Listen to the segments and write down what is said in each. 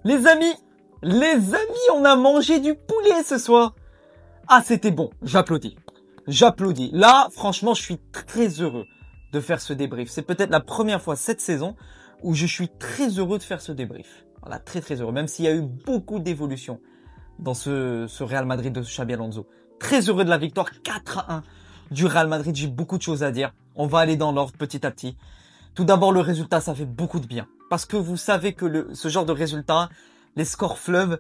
Les amis, on a mangé du poulet ce soir. Ah, c'était bon. J'applaudis. J'applaudis. Là, franchement, je suis très heureux de faire ce débrief. C'est peut-être la première fois cette saison où je suis très heureux de faire ce débrief. Voilà, très très heureux. Même s'il y a eu beaucoup d'évolutions dans ce Real Madrid de Xabi Alonso. Très heureux de la victoire 4-1 du Real Madrid. J'ai beaucoup de choses à dire. On va aller dans l'ordre petit à petit. Tout d'abord, le résultat, ça fait beaucoup de bien. Parce que vous savez que ce genre de résultat, les scores fleuves,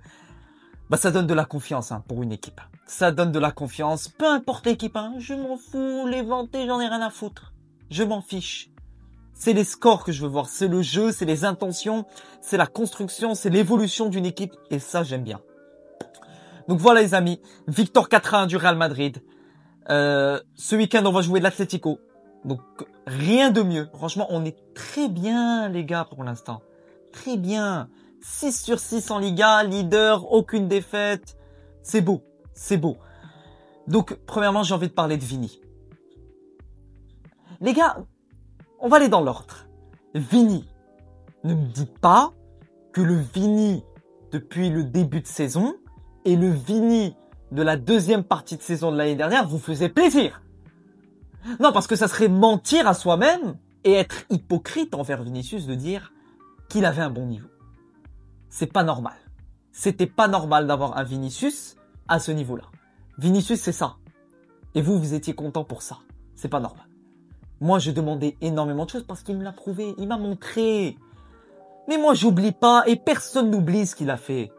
bah ça donne de la confiance pour une équipe. Ça donne de la confiance. Peu importe l'équipe, je m'en fous. Les vanter, j'en ai rien à foutre. Je m'en fiche. C'est les scores que je veux voir. C'est le jeu, c'est les intentions, c'est la construction, c'est l'évolution d'une équipe. Et ça, j'aime bien. Donc voilà les amis, victoire 4-1 du Real Madrid. Ce week-end, on va jouer de l'Atlético. Donc rien de mieux. Franchement, on est très bien les gars pour l'instant. Très bien. 6 sur 6 en Liga, leader, aucune défaite. C'est beau, c'est beau. Donc premièrement, j'ai envie de parler de Vini. Les gars, on va aller dans l'ordre. Vini, ne me dites pas que le Vini depuis le début de saison et le Vini de la deuxième partie de saison de l'année dernière vous faisait plaisir. Non, parce que ça serait mentir à soi-même et être hypocrite envers Vinicius de dire qu'il avait un bon niveau. C'est pas normal. C'était pas normal d'avoir un Vinicius à ce niveau-là. Vinicius, c'est ça. Et vous étiez content pour ça. C'est pas normal. Moi, j'ai demandé énormément de choses parce qu'il me l'a prouvé. Il m'a montré. Mais moi, j'oublie pas et personne n'oublie ce qu'il a fait.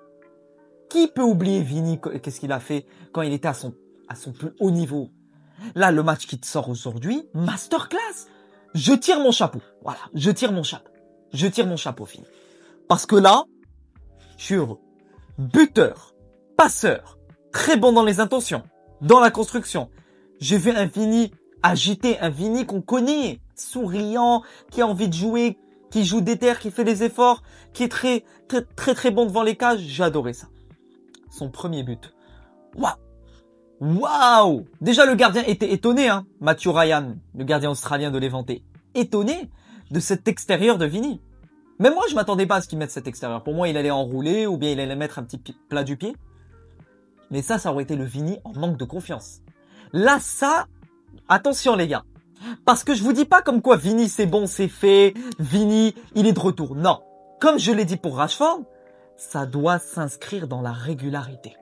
Qui peut oublier Vini, qu'est-ce qu'il a fait quand il était à son plus haut niveau? Là, le match qui te sort aujourd'hui, masterclass. Je tire mon chapeau. Voilà, je tire mon chapeau. Je tire mon chapeau, Vini. Parce que là, je suis heureux. Buteur, passeur, très bon dans les intentions, dans la construction. J'ai vu un Vini agité, un Vini qu'on connaît, souriant, qui a envie de jouer, qui joue déter, qui fait des efforts, qui est très, très, très, très bon devant les cages. J'ai adoré ça. Son premier but. Waouh! Waouh! Déjà, le gardien était étonné, Matthew Ryan, le gardien australien de Levante, étonné de cet extérieur de Vini. Même moi, je m'attendais pas à ce qu'il mette cet extérieur. Pour moi, il allait enrouler ou bien il allait mettre un petit plat du pied. Mais ça aurait été le Vini en manque de confiance. Là, ça, attention les gars. Parce que je vous dis pas comme quoi Vini c'est bon, c'est fait. Vini, il est de retour. Non. Comme je l'ai dit pour Rashford, ça doit s'inscrire dans la régularité.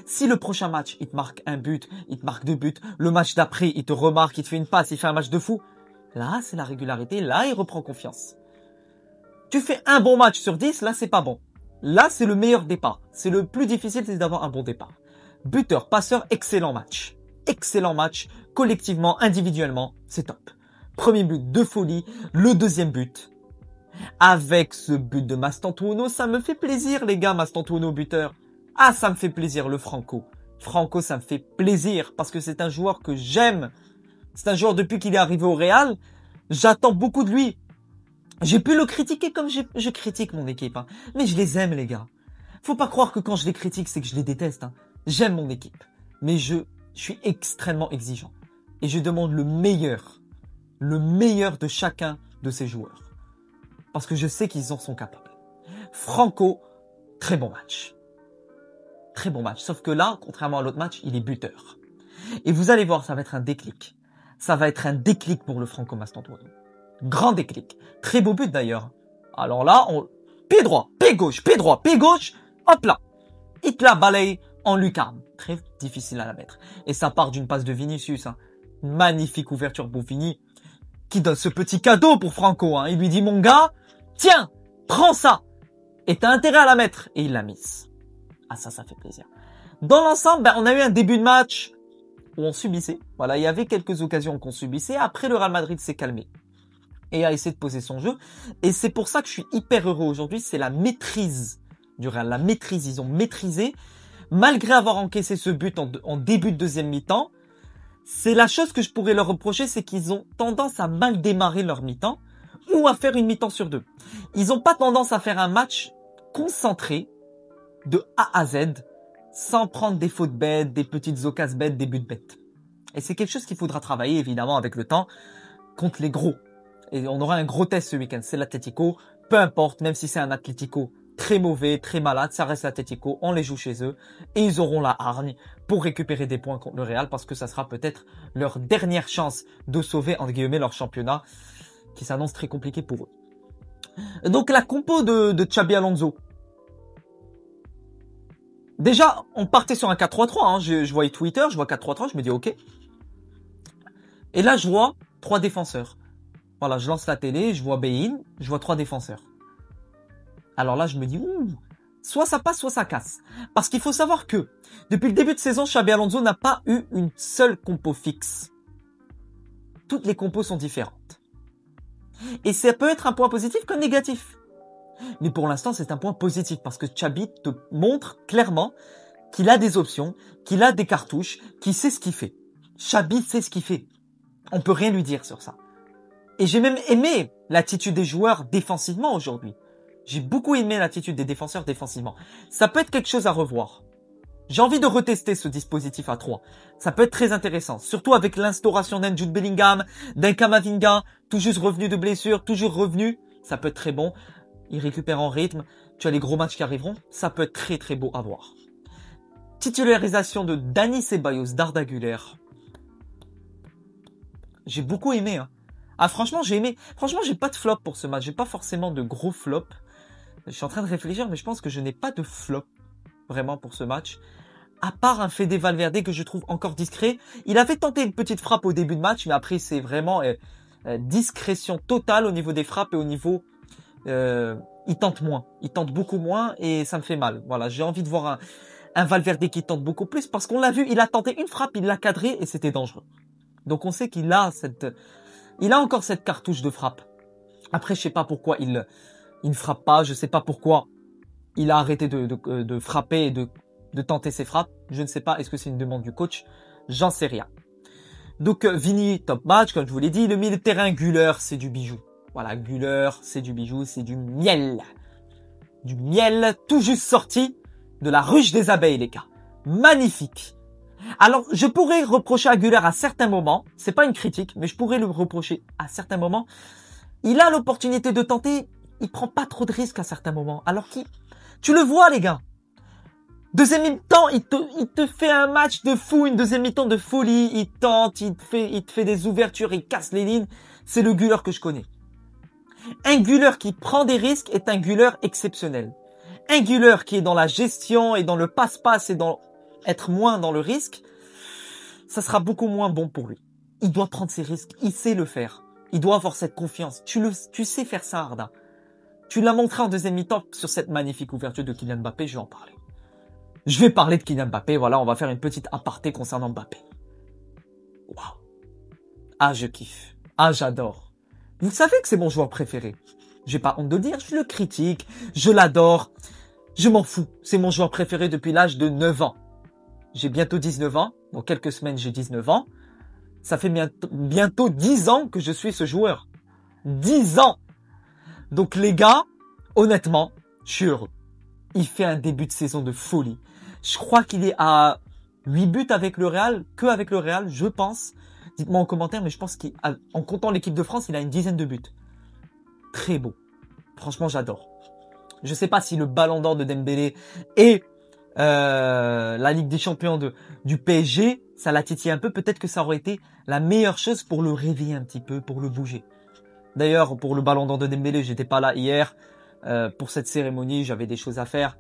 Si le prochain match, il te marque un but, il te marque 2 buts, le match d'après, il te remarque, il te fait une passe, il fait un match de fou. Là, c'est la régularité. Là, il reprend confiance. Tu fais un bon match sur 10, là, c'est pas bon. Là, c'est le meilleur départ. C'est le plus difficile, c'est d'avoir un bon départ. Buteur, passeur, excellent match. Excellent match. Collectivement, individuellement, c'est top. Premier but de folie. Le deuxième but. Avec ce but de Mastantuono, ça me fait plaisir, les gars, Mastantuono buteur. Ah, ça me fait plaisir, le Franco. Franco, ça me fait plaisir parce que c'est un joueur que j'aime. C'est un joueur, depuis qu'il est arrivé au Real, j'attends beaucoup de lui. J'ai pu le critiquer comme je critique mon équipe, mais je les aime les gars. Faut pas croire que quand je les critique, c'est que je les déteste. J'aime mon équipe, mais je suis extrêmement exigeant. Et je demande le meilleur de chacun de ces joueurs. Parce que je sais qu'ils en sont capables. Franco, très bon match. Très bon match, sauf que là, contrairement à l'autre match, il est buteur. Et vous allez voir, ça va être un déclic. Ça va être un déclic pour le Franco Mastantuono. Grand déclic. Très beau but d'ailleurs. Alors là, pied droit, pied gauche, pied droit, pied gauche, hop là. Il te la balaye en lucarne. Très difficile à la mettre. Et ça part d'une passe de Vinicius. Magnifique ouverture pour Vini, qui donne ce petit cadeau pour Franco. Il lui dit, mon gars, tiens, prends ça. Et t'as intérêt à la mettre. Et il l'a mise. Ah ça fait plaisir. Dans l'ensemble, on a eu un début de match où on subissait. Voilà, il y avait quelques occasions qu'on subissait. Après, le Real Madrid s'est calmé et a essayé de poser son jeu. Et c'est pour ça que je suis hyper heureux aujourd'hui. C'est la maîtrise du Real. La maîtrise. Ils ont maîtrisé. Malgré avoir encaissé ce but en début de deuxième mi-temps, c'est la chose que je pourrais leur reprocher, c'est qu'ils ont tendance à mal démarrer leur mi-temps ou à faire une mi-temps sur 2. Ils n'ont pas tendance à faire un match concentré de A à Z sans prendre des fautes bêtes, des petites occasions bêtes, des buts bêtes. Et c'est quelque chose qu'il faudra travailler évidemment avec le temps contre les gros. Et on aura un gros test ce week-end, c'est l'Atlético, peu importe, même si c'est un Atlético très mauvais, très malades. Ça reste l'Atlético, on les joue chez eux. Et ils auront la hargne pour récupérer des points contre le Real parce que ça sera peut-être leur dernière chance de sauver, entre guillemets, leur championnat qui s'annonce très compliqué pour eux. Donc la compo de Xabi Alonso. Déjà, on partait sur un 4-3-3. Hein. Je voyais Twitter, je vois 4-3-3, je me dis ok. Et là, je vois 3 défenseurs. Voilà, je lance la télé, je vois Bein, je vois 3 défenseurs. Alors là, je me dis, ouh, soit ça passe, soit ça casse. Parce qu'il faut savoir que, depuis le début de saison, Xabi Alonso n'a pas eu une seule compo fixe. Toutes les compos sont différentes. Et ça peut être un point positif comme négatif. Mais pour l'instant, c'est un point positif parce que Xabi te montre clairement qu'il a des options, qu'il a des cartouches, qu'il sait ce qu'il fait. Xabi sait ce qu'il fait. On peut rien lui dire sur ça. Et j'ai même aimé l'attitude des joueurs défensivement aujourd'hui. J'ai beaucoup aimé l'attitude des défenseurs défensivement. Ça peut être quelque chose à revoir. J'ai envie de retester ce dispositif à 3. Ça peut être très intéressant. Surtout avec l'instauration d'un Jude Bellingham, d'un Camavinga, tout juste revenu de blessure, toujours revenu. Ça peut être très bon. Il récupère en rythme. Tu as les gros matchs qui arriveront. Ça peut être très très beau à voir. Titularisation de Dani Ceballos, d'Arda Güler. J'ai beaucoup aimé. Hein. Ah franchement, j'ai aimé. Franchement, j'ai pas de flop pour ce match. J'ai pas forcément de gros flop. Je suis en train de réfléchir, mais je pense que je n'ai pas de flop vraiment pour ce match. À part un Fede Valverde que je trouve encore discret. Il avait tenté une petite frappe au début de match, mais après c'est vraiment discrétion totale au niveau des frappes et au niveau... il tente moins. Il tente beaucoup moins et ça me fait mal. Voilà, j'ai envie de voir un Valverde qui tente beaucoup plus parce qu'on l'a vu, il a tenté une frappe, il l'a cadré et c'était dangereux. Donc on sait qu'il a encore cette cartouche de frappe. Après, je sais pas pourquoi il ne frappe pas. Je sais pas pourquoi il a arrêté de frapper et de tenter ses frappes. Je ne sais pas. Est-ce que c'est une demande du coach? J'en sais rien. Donc, Vini, top match, comme je vous l'ai dit. Le milieu de terrain, Güler, c'est du bijou. Voilà, Güler, c'est du bijou, c'est du miel. Du miel tout juste sorti de la ruche des abeilles, les gars. Magnifique. Alors, je pourrais reprocher à Güler à certains moments. C'est pas une critique, mais je pourrais le reprocher à certains moments. Il a l'opportunité de tenter, il prend pas trop de risques à certains moments. Alors tu le vois les gars. Deuxième mi-temps, il te fait un match de fou, une deuxième mi-temps de folie, il tente, il te fait des ouvertures, il casse les lignes. C'est le Güler que je connais. Un Güler qui prend des risques est un Güler exceptionnel. Un Güler qui est dans la gestion et dans le passe-passe et dans être moins dans le risque, ça sera beaucoup moins bon pour lui. Il doit prendre ses risques, il sait le faire. Il doit avoir cette confiance. Tu sais faire ça, Arda. Tu l'as montré en deuxième mi-temps sur cette magnifique ouverture de Kylian Mbappé. Je vais en parler. Je vais parler de Kylian Mbappé. Voilà, on va faire une petite aparté concernant Mbappé. Waouh. Ah, je kiffe. Ah, j'adore. Vous savez que c'est mon joueur préféré. J'ai pas honte de le dire. Je le critique. Je l'adore. Je m'en fous. C'est mon joueur préféré depuis l'âge de 9 ans. J'ai bientôt 19 ans. Dans quelques semaines, j'ai 19 ans. Ça fait bientôt 10 ans que je suis ce joueur. 10 ans. Donc les gars, honnêtement, je suis heureux. Il fait un début de saison de folie. Je crois qu'il est à 8 buts avec le Real, que avec le Real, je pense. Dites-moi en commentaire, mais je pense qu'en comptant l'équipe de France, il a une dizaine de buts. Très beau. Franchement, j'adore. Je sais pas si le ballon d'or de Dembélé et la Ligue des Champions du PSG, ça l'a titillé un peu. Peut-être que ça aurait été la meilleure chose pour le réveiller un petit peu, pour le bouger. D'ailleurs, pour le ballon d'or de Dembélé, j'étais pas là hier. Pour cette cérémonie, j'avais des choses à faire.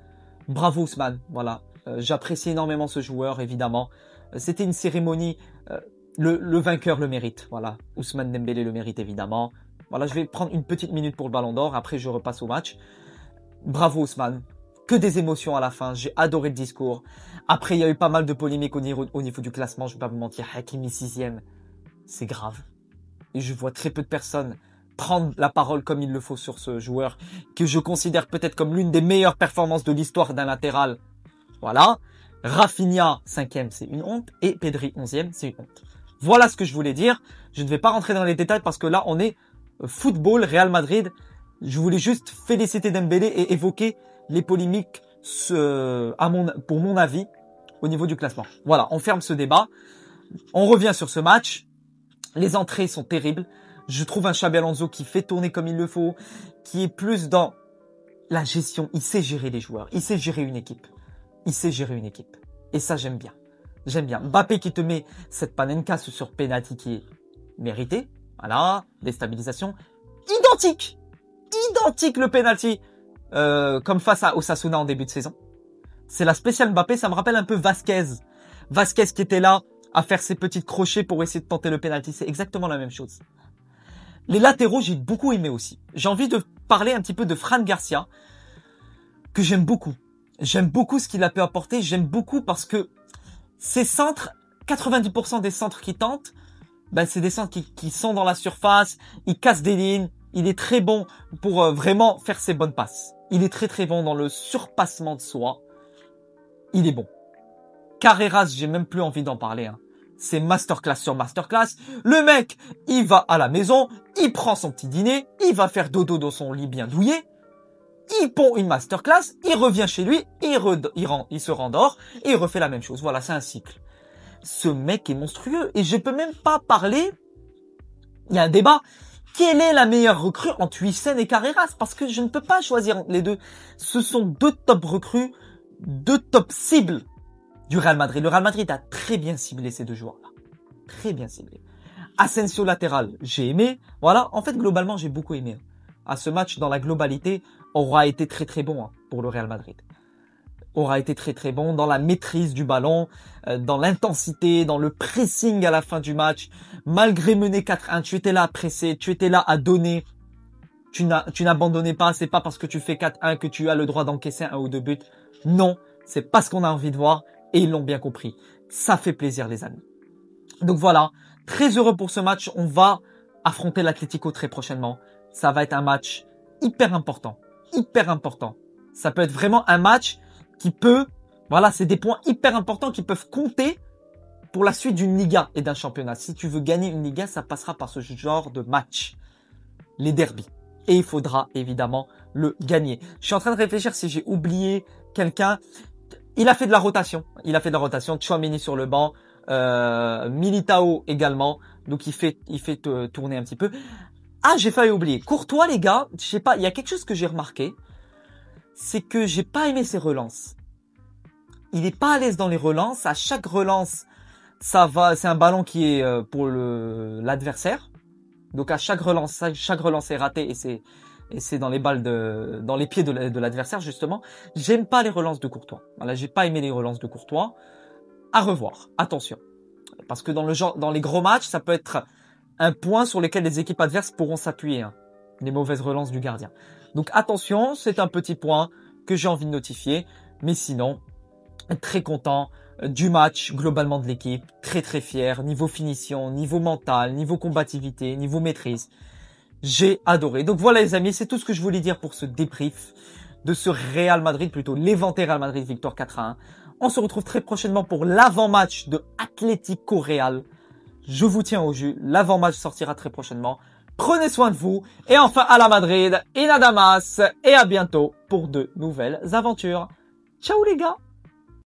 Bravo Ousmane, voilà. J'apprécie énormément ce joueur, évidemment. C'était une cérémonie, le vainqueur le mérite, voilà. Ousmane Dembélé le mérite, évidemment. Voilà, je vais prendre une petite minute pour le ballon d'or, après je repasse au match. Bravo Ousmane. Que des émotions à la fin, j'ai adoré le discours. Après, il y a eu pas mal de polémiques au niveau du classement, je vais pas vous mentir. Hakimi 6e, c'est grave. Et je vois très peu de personnes prendre la parole comme il le faut sur ce joueur, que je considère peut-être comme l'une des meilleures performances de l'histoire d'un latéral. Voilà. Rafinha, 5e, c'est une honte. Et Pedri, 11e, c'est une honte. Voilà ce que je voulais dire. Je ne vais pas rentrer dans les détails parce que là, on est football, Real Madrid. Je voulais juste féliciter Dembélé et évoquer les polémiques pour mon avis au niveau du classement. Voilà, on ferme ce débat. On revient sur ce match. Les entrées sont terribles. Je trouve un Xabi Alonso qui fait tourner comme il le faut, qui est plus dans la gestion, il sait gérer les joueurs, il sait gérer une équipe. Il sait gérer une équipe. Et ça, j'aime bien. J'aime bien. Mbappé qui te met cette panenka sur penalty qui est méritée. Voilà, déstabilisation. Identique le penalty comme face à Osasuna en début de saison. C'est la spéciale Mbappé, ça me rappelle un peu Vasquez. Vasquez qui était là à faire ses petits crochets pour essayer de tenter le penalty. C'est exactement la même chose. Les latéraux, j'ai beaucoup aimé aussi. J'ai envie de parler un petit peu de Fran Garcia, que j'aime beaucoup. J'aime beaucoup ce qu'il a pu apporter. J'aime beaucoup parce que ces centres, 90% des centres qu'il tente, ben c'est des centres qui sont dans la surface, il casse des lignes, il est très bon pour vraiment faire ses bonnes passes. Il est très très bon dans le surpassement de soi. Il est bon. Carreras, j'ai même plus envie d'en parler. Hein. C'est masterclass sur masterclass. Le mec, il va à la maison, il prend son petit dîner, il va faire dodo dans son lit bien douillet, il pond une masterclass, il revient chez lui, il se rendort et il refait la même chose. Voilà, c'est un cycle. Ce mec est monstrueux et je peux même pas parler. Il y a un débat. Quelle est la meilleure recrue entre Huijsen et Carreras? Parce que je ne peux pas choisir entre les deux. Ce sont deux top recrues, deux top cibles du Real Madrid. Le Real Madrid a très bien ciblé ces deux joueurs-là. Très bien ciblé. Asensio latéral, j'ai aimé. Voilà, en fait, globalement, j'ai beaucoup aimé. À ce match, dans la globalité, aura été très très bon pour le Real Madrid. Aura été très très bon dans la maîtrise du ballon, dans l'intensité, dans le pressing à la fin du match. Malgré mener 4-1, tu étais là à presser, tu étais là à donner. Tu n'abandonnais pas, c'est pas parce que tu fais 4-1 que tu as le droit d'encaisser un ou deux buts. Non, c'est pas ce qu'on a envie de voir et ils l'ont bien compris. Ça fait plaisir les amis. Donc voilà, très heureux pour ce match. On va affronter l'Atlético très prochainement. Ça va être un match hyper important. Hyper important. Ça peut être vraiment un match qui peut, voilà, c'est des points hyper importants qui peuvent compter pour la suite d'une Liga et d'un championnat. Si tu veux gagner une Liga, ça passera par ce genre de match. Les derbies. Et il faudra évidemment le gagner. Je suis en train de réfléchir si j'ai oublié quelqu'un. Il a fait de la rotation. Il a fait de la rotation. Tchouaméni sur le banc. Militao également. Donc il fait tourner un petit peu. Ah, j'ai failli oublier. Courtois, les gars, je sais pas, il y a quelque chose que j'ai remarqué. C'est que j'ai pas aimé ses relances. Il est pas à l'aise dans les relances. À chaque relance, ça va, c'est un ballon qui est pour l'adversaire. Donc à chaque relance est ratée et c'est dans les balles dans les pieds de l'adversaire justement. J'aime pas les relances de Courtois. Voilà, j'ai pas aimé les relances de Courtois. À revoir. Attention. Parce que dans les gros matchs, ça peut être un point sur lequel les équipes adverses pourront s'appuyer. Hein. Les mauvaises relances du gardien. Donc attention, c'est un petit point que j'ai envie de notifier. Mais sinon, très content du match, globalement de l'équipe. Très très fier. Niveau finition, niveau mental, niveau combativité, niveau maîtrise. J'ai adoré. Donc voilà les amis, c'est tout ce que je voulais dire pour ce débrief de ce Real Madrid, plutôt l'Éventé Real Madrid, victoire 4-1. On se retrouve très prochainement pour l'avant-match de Atlético Real. Je vous tiens au jus. L'avant-match sortira très prochainement. Prenez soin de vous. Et enfin, à la Madrid, et nada más. Et à bientôt pour de nouvelles aventures. Ciao les gars!